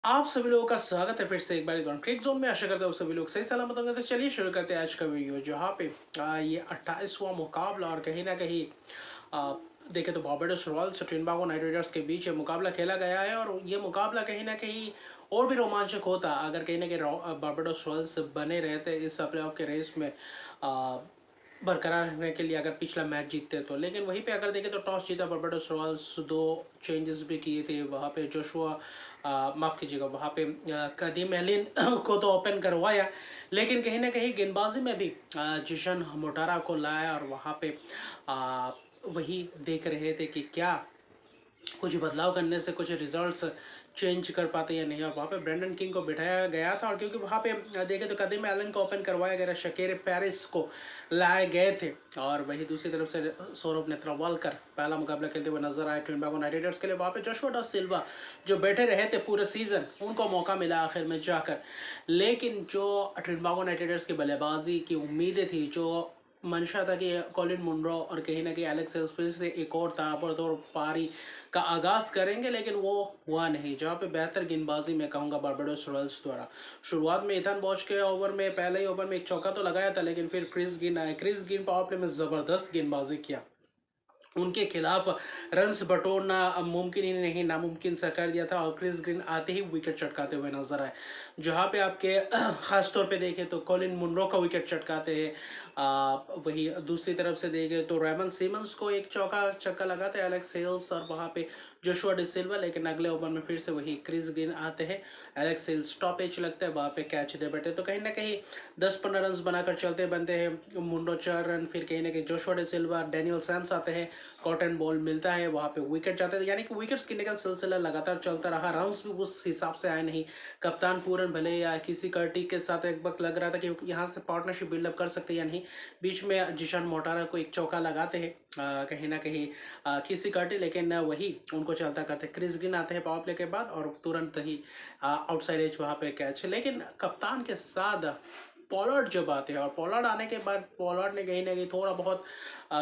आप सभी लोगों का स्वागत है फिर से एक बार क्रिक जोन में। आशा करता हूँ सभी लोग सही सलामत होंगे। तो चलिए शुरू करते हैं आज का वीडियो, जहाँ पे ये 28वां मुकाबला और कहीं ना कहीं आ, देखे तो बार्बाडोस रॉयल्स और ट्रिनिडाद नाइट राइडर्स के बीच ये मुकाबला खेला गया है। और ये मुकाबला कहीं ना कहीं और भी रोमांचक होता अगर कहीं ना कहीं बार्बाडोस रॉयल्स बने रहते इस प्लेऑफ के रेस में बरकरार रहने के लिए, अगर पिछला मैच जीतते तो। लेकिन वहीं पे अगर देखें तो टॉस जीता बार्बाडोस रॉयल्स, दो चेंजेस भी किए थे वहाँ पे। जोशुआ माफ़ कीजिएगा, वहाँ पे कदीम एलिन को तो ओपन करवाया, लेकिन कहीं ना कहीं गेंदबाजी में भी जिशन मोटारा को लाया। और वहाँ पे वही देख रहे थे कि क्या कुछ बदलाव करने से कुछ रिजल्ट्स चेंज कर पाते या नहीं। और वहाँ पे ब्रेंडन किंग को बिठाया गया था, और क्योंकि वहाँ पे देखे तो कदीम एलन को ओपन करवाया गया, शकीर पेरिस को लाए गए थे। और वही दूसरी तरफ से सौरभ नेत्रवालकर पहला मुकाबला खेलते हुए नजर आए ट्रिनिडाद नाइट राइडर्स के लिए। वहाँ पे जोशुआ डा सिल्वा जो बैठे रहे थे पूरे सीजन, उनको मौका मिला आखिर में जाकर। लेकिन जो ट्रिनिडाद नाइट राइडर्स की बल्लेबाजी की उम्मीदें थी, जो मंशा था कि कॉलिन मुनरो और कहीं ना कहीं एलेक्स हेल्स से एक और ताबड़तोड़ पारी का आगाज़ करेंगे, लेकिन वो हुआ नहीं। जहाँ पे बेहतर गेंदबाजी मैं कहूँगा बार्बाडोस रॉयल्स द्वारा। शुरुआत में इथान बॉश के ओवर में, पहले ही ओवर में एक चौका तो लगाया था, लेकिन फिर क्रिस गिन आए। क्रिस गिन पावर प्ले में ज़बरदस्त गेंदबाजी किया, उनके खिलाफ रन्स बटोरना मुमकिन ही नहीं, नामुमकिन सा कर दिया था। और क्रिस ग्रीन आते ही विकेट चटकाते हुए नजर आए। जहाँ पे आपके खास तौर पे देखें तो कॉलिन मुनरो का विकेट चटकाते हैं। वही दूसरी तरफ से देखें तो रेमन सिमंस को एक चौका छक्का लगाते हैं एलेक्स हेल्स, और वहाँ पे जोशुआ डी सिल्वा। लेकिन अगले ओवर में फिर से वही क्रिस ग्रीन आते हैं, एलेक्स हेल्स स्टॉपेज लगता है, वहाँ पे कैच दे बैठे। तो कहीं ना कहीं 10-15 रन बनाकर चलते बनते हैं। मुंडो 4 रन, फिर कहीं ना कहीं जोशुआ डी सिल्वा, डैनियल सैम्स आते हैं, कॉटन बॉल मिलता है, वहाँ पे विकेट जाते थे। यानी कि विकेट्स गिरने का सिलसिला लगातार चलता रहा। रन्स भी उस हिसाब से आए नहीं। कप्तान पूरन भले या किसी कर्टी के साथ एक वक्त लग रहा था कि यहाँ से पार्टनरशिप बिल्डअप कर सकते या नहीं, बीच में जिशान मोटारा को एक चौका लगाते हैं कहीं ना कहीं किसी कर्टी, लेकिन वही उनको चलता करते। क्रिस ग्रीन आते हैं पावर प्ले के बाद और तुरंत ही आउटसाइड एज वहाँ पे कैच। लेकिन कप्तान के साथ पॉलार्ड जब आते हैं, और पॉलार्ड आने के बाद पॉलार्ड ने कहीं ना कहीं थोड़ा बहुत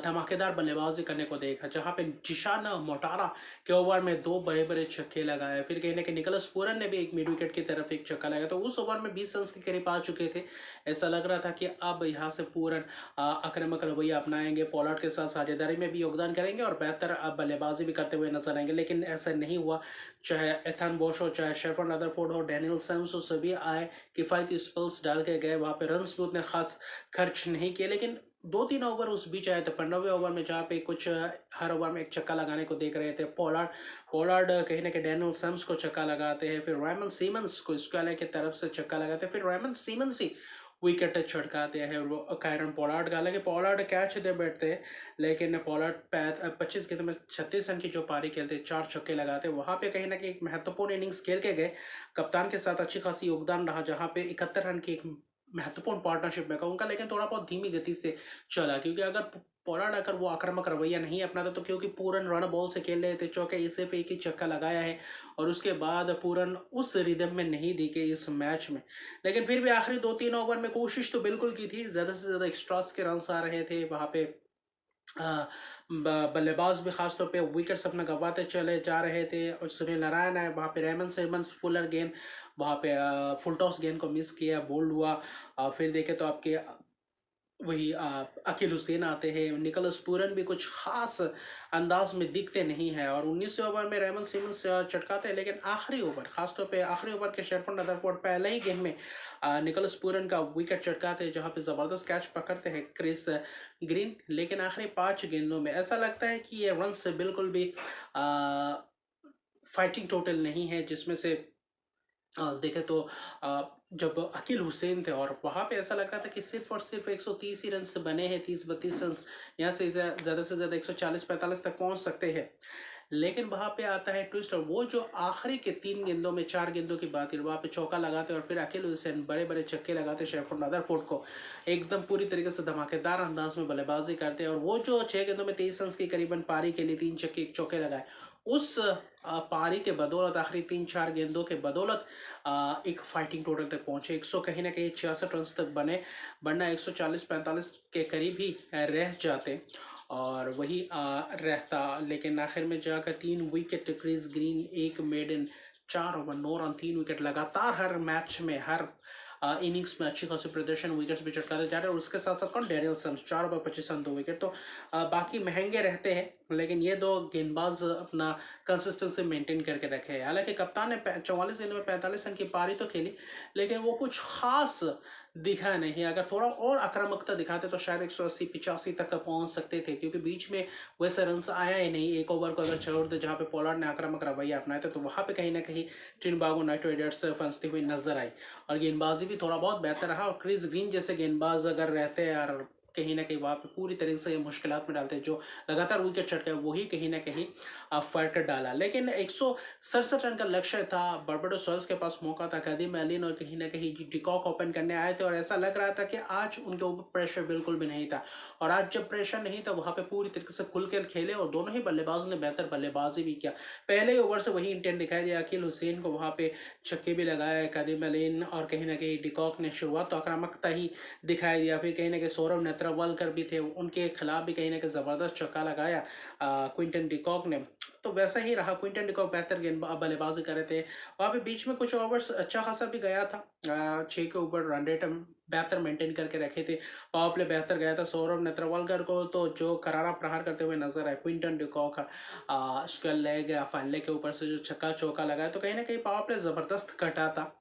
धमाकेदार बल्लेबाजी करने को देखा, जहां पे जिशान मोटारा के ओवर में दो बड़े बड़े छक्के लगाए। फिर कहीं ना कहीं निकोलस पूरन ने भी एक मिड विकेट की तरफ एक छक्का लगाया। तो उस ओवर में 20 रन के करीब आ चुके थे। ऐसा लग रहा था कि अब यहाँ से पूरन आक्रामक रवैया अपनाएंगे, पॉलार्ड के साथ साझेदारी में भी योगदान करेंगे और बेहतर बल्लेबाजी भी करते हुए नजर आएंगे। लेकिन ऐसा नहीं हुआ। चाहे एथन बोश हो, चाहे शेफर्ड रदरफोर्ड हो, डैनियल सैम्स हो, सभी आए, किफ़ायती स्पेल्स डाल के गए। वहाँ पे रन्स भी उतने खास खर्च नहीं किए। लेकिन 2-3 ओवर उस बीच आए थे, 15वें ओवर में, जहाँ पे कुछ हर ओवर में एक चक्का लगाने को देख रहे थे। पॉलार्ड पॉलार्ड कहीं ना कहीं डैनियल सैम्स को चक्का लगाते हैं, फिर रेमन सीमंस को स्क्वाले की तरफ से चक्का लगाते हैं, फिर रेमन सीमंस ही विकेट छिड़काते हैं वो कायरन पॉलार्ड का। हालांकि पॉलार्ड कैच दे बैठते हैं, लेकिन पॉलार्ड 25 गेंदों में 36 रन की जो पारी खेलते, 4 छक्के लगाते, वहाँ पे कहीं ना कहीं एक महत्वपूर्ण इनिंग्स खेल के गए। कप्तान के साथ अच्छी खासी योगदान रहा, जहाँ पे 71 रन की एक महत्वपूर्ण पार्टनरशिप में कहूँगा, लेकिन थोड़ा बहुत धीमी गति से चला। क्योंकि अगर पोलार्ड अगर वो आक्रामक रवैया नहीं अपनाता तो, क्योंकि पूरन रन बॉल से खेल रहे थे, चौके सिर्फ एक ही छक्का लगाया है, और उसके बाद पूरन उस रिदम में नहीं दिखे इस मैच में। लेकिन फिर भी आखिरी 2-3 ओवर में कोशिश तो बिल्कुल की थी, ज़्यादा से ज़्यादा एक्स्ट्रास के रन आ रहे थे वहाँ पे। बल्लेबाज भी खासतौर पे विकेट्स अपना गंवाते चले जा रहे थे, और सुनील नारायण है वहाँ पे, रेमन सिमंस फुलर गेंद वहाँ पे फुल टॉस गेंद को मिस किया, बोल्ड हुआ। फिर देखे तो आपके वही अकील हुसैन आते हैं, निकोलस पूरन भी कुछ खास अंदाज में दिखते नहीं है। और 19वें ओवर में रेमन सिमंस चटकाते हैं, लेकिन आखिरी ओवर, खासतौर पे आखिरी ओवर के शेरफन रदरफोर्ड पहले ही गेंद में निकोलस पूरन का विकेट चटकाते हैं, जहां पे ज़बरदस्त कैच पकड़ते हैं क्रिस ग्रीन। लेकिन आखिरी 5 गेंदों में ऐसा लगता है कि ये रन से बिल्कुल भी फाइटिंग टोटल नहीं है, जिसमें से देखें तो जब अकील हुसैन थे, और वहाँ पे ऐसा लग रहा था कि सिर्फ और सिर्फ 130 ही रन से बने हैं, 30-32 रन, यहाँ से ज़्यादा से ज़्यादा 140-45 तक पहुँच सकते हैं। लेकिन वहाँ पे आता है ट्विस्ट, और वो जो आखिरी के 3 गेंदों में, 4 गेंदों की बात है, वहाँ पे चौका लगाते और फिर अकील हुसैन बड़े बड़े छक्के लगाते, शेफर्ड रदरफोर्ड को एकदम पूरी तरीके से धमाकेदार अंदाज में बल्लेबाजी करते हैं। और वो जो 6 गेंदों में 23 रन की करीबन पारी के लिए 3 छक्के 1 चौके लगाए, उस पारी के बदौलत, आखिरी 3-4 गेंदों के बदौलत एक फाइटिंग टोटल तक पहुंचे। 100 कहीं ना कहीं 66 रन तक बने, वरना 140-45 के करीब ही रह जाते, और वही रहता। लेकिन आखिर में जाकर 3 विकेट क्रिस ग्रीन, एक मेडन, 4 ओवर 9 रन 3 विकेट लगातार हर मैच में हर इनिंग्स में अच्छी खासी प्रदर्शन, विकेट्स भी चटकाते जा रहे हैं। और उसके साथ साथ कौन, Daryl sums 4 over 25 run 2 wicket. तो बाकी महंगे रहते हैं, लेकिन ये दो गेंदबाज अपना कंसिस्टेंसी मेंटेन करके रखे हैं। हालांकि कप्तान ने 44 गेंदों में 45 रन की पारी तो खेली, लेकिन वो कुछ खास दिखा नहीं। अगर थोड़ा और आक्रामकता दिखाते तो शायद 180-85 तक पहुंच सकते थे, क्योंकि बीच में वैसे रन आया ही नहीं। एक ओवर को अगर छोड़ दे जहां पे पोलार्ड ने आक्रामक रवैया अपनाया था, तो वहां पे कहीं ना कहीं ट्रिनिडाद नाइट राइडर्स फंसती हुई नजर आई। और गेंदबाजी भी थोड़ा बहुत बेहतर रहा। और क्रिस ग्रीन जैसे गेंदबाज अगर रहते हैं और कहीं ना कहीं वहाँ पे पूरी तरीके से मुश्किलात में डालते हैं, जो लगातार विकेट चटके वही कहीं ना कहीं फर्क डाला। लेकिन 167 रन का लक्ष्य था, बारबाडोस रॉयल्स के पास मौका था। कदीम एलिन और कहीं ना कहीं डिकॉक ओपन करने आए थे, और ऐसा लग रहा था कि आज उनके ऊपर प्रेशर बिल्कुल भी नहीं था। और आज जब प्रेशर नहीं था, वहाँ पे पूरी तरीके से खुलकर खेले, और दोनों ही बल्लेबाज ने बेहतर बल्लेबाजी भी किया। पहले ही ओवर से वही इंटेंट दिखाई दिया। अकील हुसैन को वहाँ पे छक्के भी लगाए कदीम एलिन, और कहीं ना कहीं डिकॉक ने शुरुआत तो आक्रामकता ही दिखाई दिया। फिर कहीं ना कहीं सौरभ नेत्रवालकर भी थे, उनके खिलाफ भी कहीं ना कहीं ज़बरदस्त छक्का लगाया क्विंटन डिकॉक ने। तो वैसा ही रहा, क्विंटन डिकॉक बेहतर गेंद बल्लेबाजी कर रहे थे। वहाँ पे बीच में कुछ ओवर्स अच्छा खासा भी गया था, 6 के ऊपर रन रेट बेहतर मेंटेन करके रखे थे। पावर प्ले बेहतर गया था। सौरभ नेत्रवालकर को तो जो करारा प्रहार करते हुए नजर आए। Quinton de Kock square leg final के ऊपर से जो छक्का चौका लगाया, तो कहीं ना कहीं पावर प्ले ज़बरदस्त कटा था।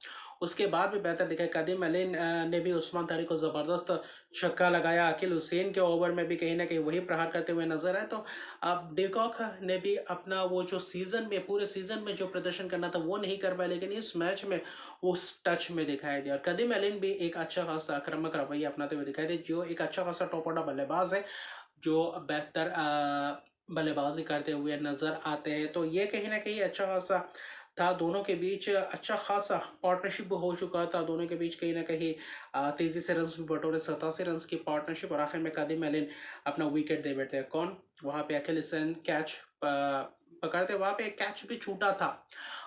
उसके बाद भी बेहतर दिखा। कदीम एलिन ने भी उस्मान तारिक को ज़बरदस्त छक्का लगाया। अकील हुसैन के ओवर में भी कहीं ना कहीं वही प्रहार करते हुए नजर आए। तो अब डिकॉक ने भी अपना वो जो सीजन में, पूरे सीजन में जो प्रदर्शन करना था वो नहीं कर पाया, लेकिन इस मैच में उस टच में दिखाई दिया। और कदीम एलिन भी एक अच्छा खासा आक्रामक रवैया अपनाते हुए दिखाई दे, जो एक अच्छा खासा टॉप ऑर्डर बल्लेबाज है, जो बेहतर बल्लेबाजी करते हुए नजर आते हैं। तो ये कहीं ना कहीं अच्छा खासा था। दोनों के बीच अच्छा खासा पार्टनरशिप हो चुका था। दोनों के बीच कहीं ना कहीं तेजी से रन भी बटोरे, 87 रन की पार्टनरशिप। और आखिर में कदीम एलिन अपना विकेट दे बैठे। कौन, वहाँ पे अखिल हुसैन कैच पकड़ते, वहाँ पे एक कैच भी छूटा था,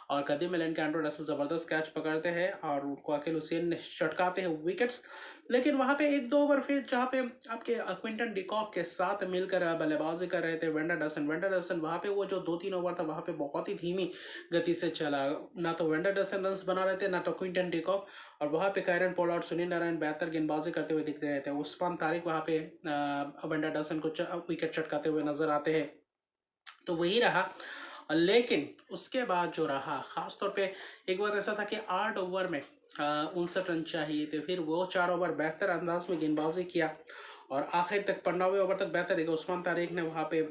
और कदीम एलिन के एंड्रो रसल ज़बरदस्त कैच पकड़ते हैं, और उनको अखिल हुसैन चटकाते हैं विकेट्स। लेकिन वहाँ पे 1-2 ओवर फिर जहाँ पे आपके क्विंटन डिकॉक के साथ मिलकर बल्लेबाजी कर रहे थे वेंडरसन, वहाँ पे वो जो 2-3 ओवर था, वहाँ पे बहुत ही धीमी गति से चला। ना तो वेंडरसन रन बना रहे थे, ना तो क्विंटन डिकॉक। और वहाँ पे कायरन पोलार्ड, सुनील नारायण बेहतर गेंदबाजी करते हुए दिख रहे थे। उस्मान तारिक वहाँ पे वेंडरसन को विकेट चटकाते हुए नजर आते हैं। तो वही रहा। लेकिन उसके बाद जो रहा, ख़ास तौर पे एक बार ऐसा था कि 8 ओवर में 59 रन चाहिए थे। फिर वो 4 ओवर बेहतर अंदाज में गेंदबाजी किया, और आखिर तक 15वें ओवर तक बेहतर देखा। उस्मान तारिक ने वहाँ पे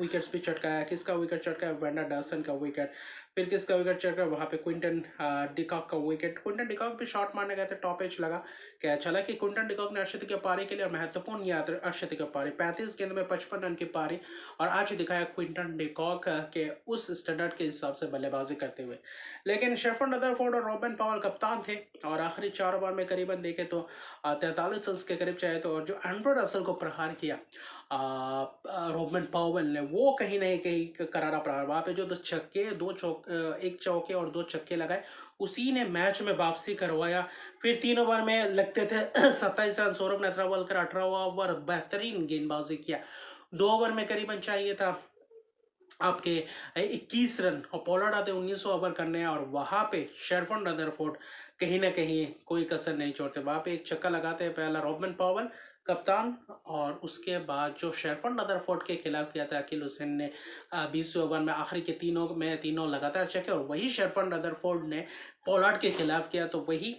विकेट्स भी चटकाया। किसका विकेट चटकाया? वेंडरसन का विकेट। फिर किसका विकेट चटकाया? वहाँ पे क्विंटन डिकॉक का विकेट। क्विंटन डिकॉक भी शॉट मारने गए थे, टॉप एज लगा। क्या चला कि क्विंटन डिकॉक ने अर्धशतकीय पारी के लिए, और महत्वपूर्ण याद अर्धशतकीय पारी, 35 गेंद में 55 रन की पारी, और आज दिखाया क्विंटन डिकॉक के उस स्टैंडर्ड के हिसाब से बल्लेबाजी करते हुए। लेकिन शेफर्ड रदरफोर्ड और रॉबिन पॉवेल कप्तान थे, और आखिरी 4 ओवर में करीबन देखे तो 43 रन के करीब चाहे तो। और जो एंड्रो रसल को प्रहार किया रॉबिन पॉवेल ने, वो कहीं ना कहीं करारा प्रहार। वहाँ पे जो 2 छक्के, 2 एक चौके और 2 छक्के लगाए, उसी ने मैच में वापसी करवाया। फिर 3 ओवर में लगते थे 27 रन। सौरभ नेत्रवालकर 18वां ओवर बेहतरीन गेंदबाजी किया। 2 ओवर में करीबन चाहिए था आपके 21 रन, और पोलार्ड आते 19 ओवर करने, और वहाँ पे शेफर्ड रदरफोर्ड कहीं ना कहीं कोई कसर नहीं छोड़ते। वहाँ पे एक छक्का लगाते हैं, पहला रॉबिन पॉवेल कप्तान, और उसके बाद जो शेफर्ड रदरफोर्ड के खिलाफ किया था अकील हुसैन ने 20वें ओवर में, आखिरी के तीनों लगातार छक्के। और वही शेफर्ड रदरफोर्ड ने पोलार्ड के खिलाफ किया, तो वही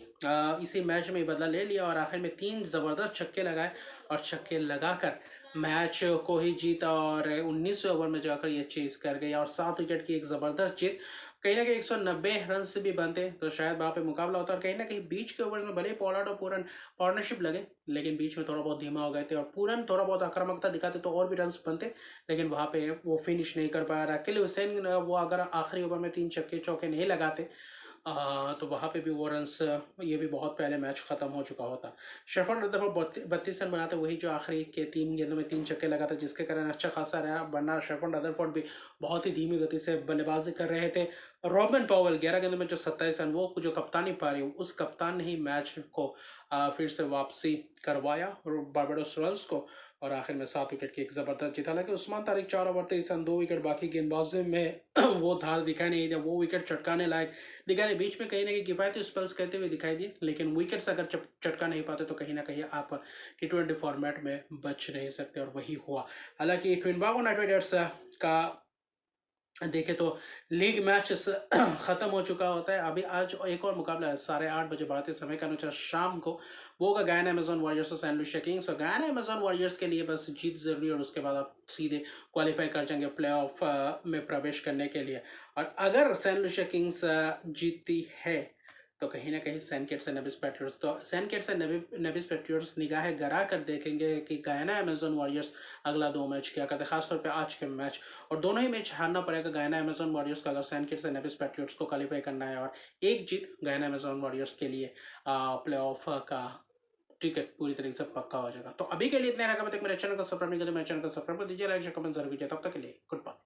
इसी मैच में बदला ले लिया, और आखिर में 3 ज़बरदस्त छक्के लगाए, और छक्के लगाकर मैच को ही जीता। और 19वें ओवर में जाकर ये चेज कर गई, और 7 विकेट की एक ज़बरदस्त जीत। कहीं ना कहीं 190 रन से भी बनते तो शायद वहाँ पे मुकाबला होता। और कहीं ना कहीं बीच के ओवर में भले ही पोलार्ड और पूरन पार्टनरशिप लगे, लेकिन बीच में थोड़ा बहुत धीमा हो गए थे, और पूरन थोड़ा बहुत आक्रामकता दिखाते तो और भी रन बनते, लेकिन वहाँ पे वो फिनिश नहीं कर पाया। अकील हुसैन वो अगर आखिरी ओवर में 3 छक्के चौके नहीं लगाते, तो वहाँ पे भी वो रन्स, ये भी बहुत पहले मैच ख़त्म हो चुका होता। शेफर्ड रदरफोर्ड 32 रन बनाते, वही जो आखिरी के 3 गेंदों में 3 छक्के लगाते, जिसके कारण अच्छा खासा रहा। वरना शेफर्ड रदरफोर्ड भी बहुत ही धीमी गति से बल्लेबाजी कर रहे थे, रॉबिन पॉवेल 11 गेंदों में जो 27 रन, वो जो कप्तानी पा रही, उस कप्तान ने ही मैच को फिर से वापसी करवाया बारबाडोस रॉयल्स को, और आखिर में 7 विकेट की एक ज़बरदस्त जीत। हालांकि Usman Tariq 4 over 23 run 2 wicket, बाकी गेंदबाजी में वो धार दिखाई नहीं दिया, वो विकेट चटकाने लायक दिखाई नहीं, बीच में कहीं ना कहीं किफ़ायती स्पेल्स कहते हुए दिखाई दिए, लेकिन विकेट्स अगर चटका नहीं पाते तो कहीं ना कहीं आप T20 फॉर्मेट में बच नहीं सकते, और वही हुआ। हालांकि ट्रिनिडाद नाइट राइडर्स का देखें तो लीग मैच ख़त्म हो चुका होता है। अभी आज एक और मुकाबला है 8:30 बजे भारतीय समय के अनुसार शाम को, वो होगा गयाना अमेजन वॉरियर्स और सैन लुसिया किंग्स। और गयाना अमेजन वॉरियर्स के लिए बस जीत ज़रूरी है, और उसके बाद आप सीधे क्वालिफाई कर जाएंगे प्ले ऑफ में प्रवेश करने के लिए। और अगर सैन लुसिया किंग्स जीतती है तो कहीं ना कहीं Saint Kitts and Nevis Patriots, तो Saint Kitts and Nevis Patriots निगाहें गड़ा कर देखेंगे कि गयाना अमेजन वॉरियर्स अगला 2 मैच क्या करते हैं, खासतौर पे आज के मैच। और दोनों ही मैच हारना पड़ेगा गयाना अमेजन वॉरियर्स का अगर Saint Kitts and Nevis Patriots को क्वालिफाई करना है, और एक जीत गयाना अमेजन वॉरियर्स के लिए प्ले ऑफ का टिकट पूरी तरीके से पक्का हो जाएगा। तो अभी के लिए इतना रखा, तक मेरे चैनल को सब्सक्राइब नहीं करते, मेरे चैनल को सब्सक्राइब कर दीजिए, लाइक कमेंट जरूर कीजिए। तब तक के लिए गुड बाय।